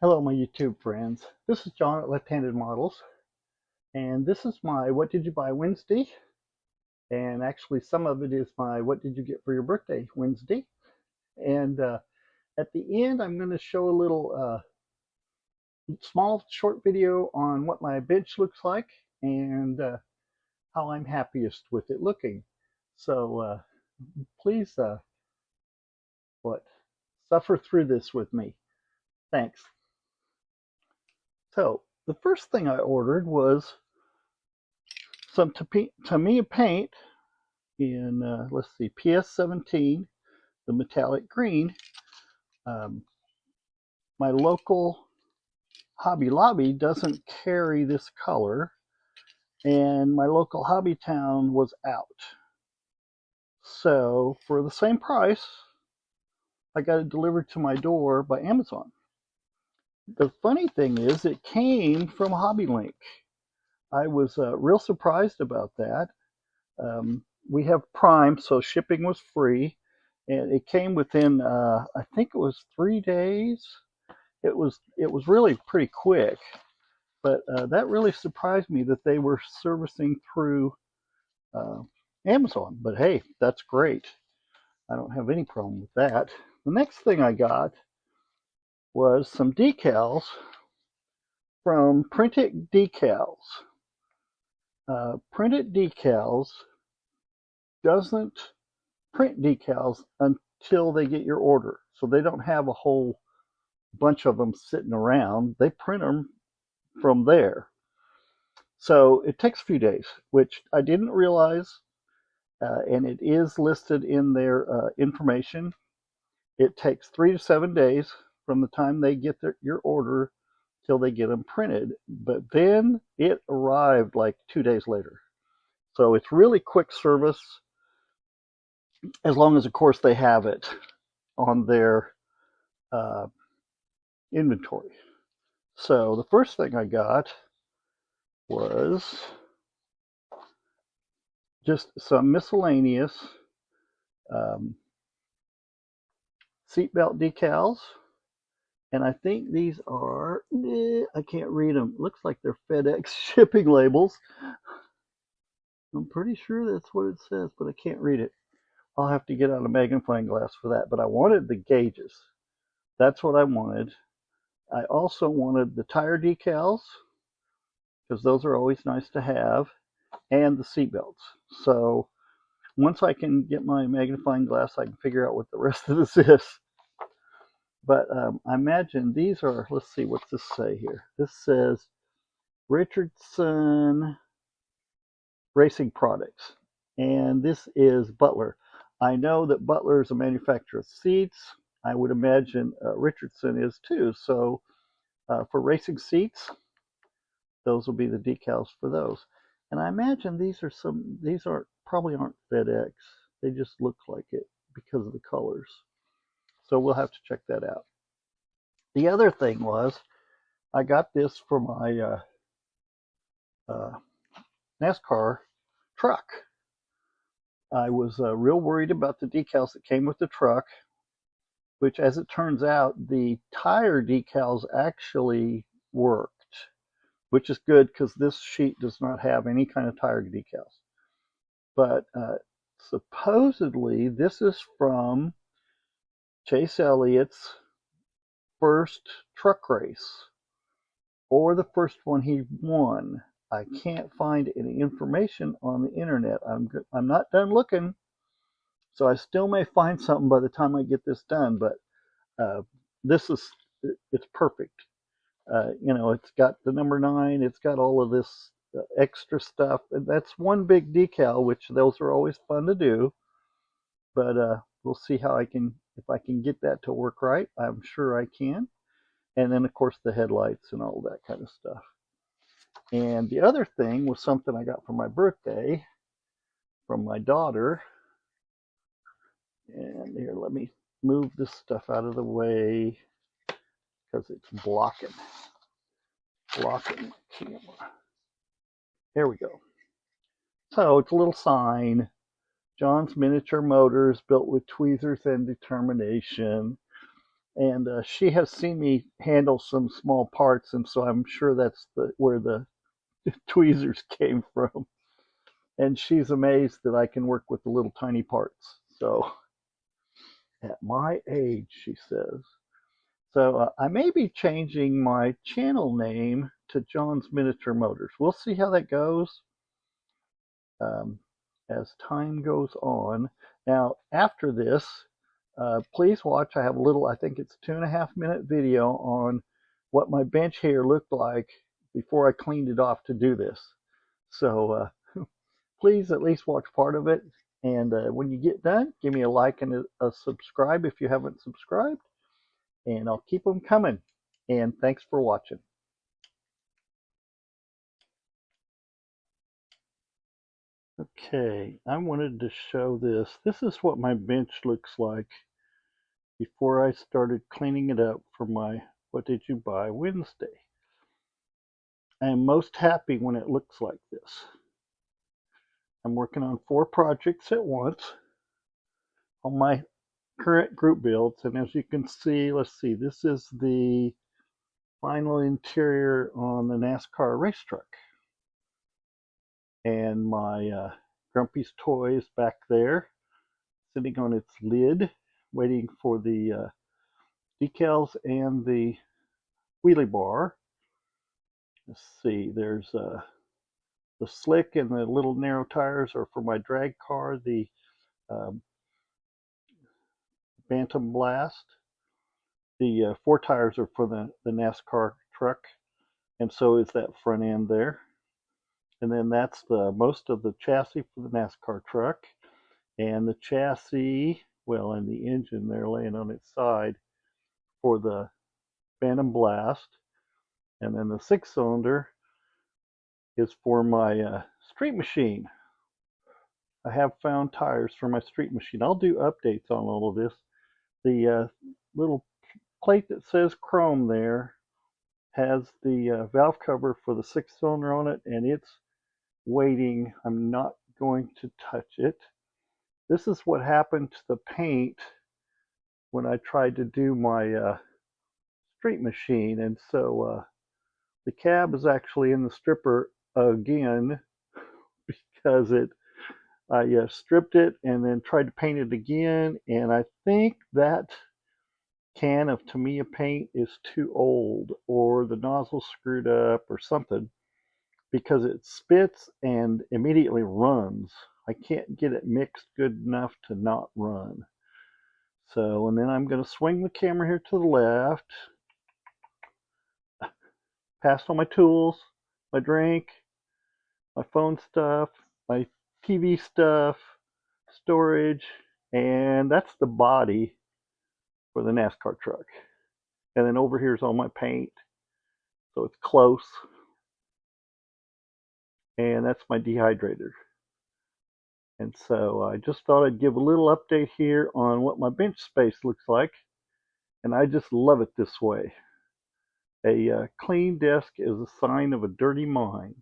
Hello, my YouTube friends. This is John at Left-Handed Models, and this is my What Did You Buy Wednesday? And actually, some of it is my What Did You Get for Your Birthday Wednesday? And at the end, I'm going to show a little small short video on what my bench looks like and how I'm happiest with it looking. So please, what, suffer through this with me. Thanks. So the first thing I ordered was some Tamiya paint in, let's see, PS17, the metallic green. Um, my local Hobby Lobby doesn't carry this color, and my local Hobby Town was out. So for the same price, I got it delivered to my door by Amazon. The funny thing is, it came from HobbyLink. I was real surprised about that. We have Prime, so shipping was free, and it came within I think it was 3 days. It was really pretty quick, but that really surprised me that they were servicing through uh, Amazon. But hey, that's great. I don't have any problem with that. The next thing I got was some decals from Printed Decals. Printed Decals doesn't print decals until they get your order, so they don't have a whole bunch of them sitting around. They print them from there. So it takes a few days, which I didn't realize, and it is listed in their information. It takes 3 to 7 days from the time they get your order till they get them printed, but then it arrived like 2 days later. So it's really quick service, as long as, of course, they have it on their uh, inventory. So the first thing I got was just some miscellaneous um, seatbelt decals. And I think these are, I can't read them. Looks like they're FedEx shipping labels. I'm pretty sure that's what it says, but I can't read it. I'll have to get out a magnifying glass for that. But I wanted the gauges. That's what I wanted. I also wanted the tire decals, because those are always nice to have, and the seatbelts. So once I can get my magnifying glass, I can figure out what the rest of this is. But I imagine these are, let's see, what's this say here? This says Richardson Racing Products, and this is Butler. I know that Butler is a manufacturer of seats. I would imagine Richardson is too. So for racing seats, those will be the decals for those. And I imagine these probably aren't FedEx. They just look like it because of the colors. So we'll have to check that out. The other thing was, I got this for my uh, NASCAR truck. I was real worried about the decals that came with the truck, which, as it turns out, the tire decals actually worked, which is good because this sheet does not have any kind of tire decals. But supposedly, this is from Chase Elliott's first truck race, or the first one he won. I can't find any information on the internet. I'm not done looking, so I still may find something by the time I get this done. But uh, it's perfect. It's got the number 9. It's got all of this extra stuff, and that's one big decal, which those are always fun to do. But we'll see if I can get that to work right. I'm sure I can. And then, of course, the headlights and all that kind of stuff. And the other thing was something I got for my birthday from my daughter. And here, let me move this stuff out of the way because it's blocking the camera. There we go. So it's a little sign. John's Miniature Motors, built with tweezers and determination. And she has seen me handle some small parts, and so I'm sure that's where the tweezers came from. And she's amazed that I can work with the little tiny parts. So at my age, she says. So I may be changing my channel name to John's Miniature Motors. We'll see how that goes um, as time goes on. Now, after this, please watch. I have a little, I think it's 2.5 minute video on what my bench here looked like before I cleaned it off to do this. So please at least watch part of it. And when you get done, give me a like and a subscribe if you haven't subscribed. And I'll keep them coming. And thanks for watching. Okay, I wanted to show this. This is what my bench looks like before I started cleaning it up for my What Did You Buy Wednesday. I am most happy when it looks like this. I'm working on 4 projects at once on my current group builds, and as you can see, let's see, this is the final interior on the NASCAR race truck. And my Grumpy's toy is back there, sitting on its lid, waiting for the decals and the wheelie bar. Let's see, there's the slick and the little narrow tires are for my drag car, the um, Bantam Blast. The 4 tires are for the NASCAR truck, and so is that front end there. And then that's the most of the chassis for the NASCAR truck, and the chassis, well, and the engine there laying on its side for the Bantam Blast. And then the 6-cylinder is for my street machine. I have found tires for my street machine. I'll do updates on all of this. The little plate that says chrome there has the valve cover for the 6-cylinder on it, and it's waiting. I'm not going to touch it. This is what happened to the paint when I tried to do my street machine, and so the cab is actually in the stripper again because I stripped it and then tried to paint it again, and I think that can of Tamiya paint is too old, or the nozzle screwed up or something, because it spits and immediately runs. I can't get it mixed good enough to not run. So, and then I'm going to swing the camera here to the left, past all my tools, my drink, my phone stuff, my TV stuff, storage, and that's the body for the NASCAR truck. And then over here is all my paint, so it's close. And that's my dehydrator. And so I just thought I'd give a little update here on what my bench space looks like. And I just love it this way. A clean desk is a sign of a dirty mind.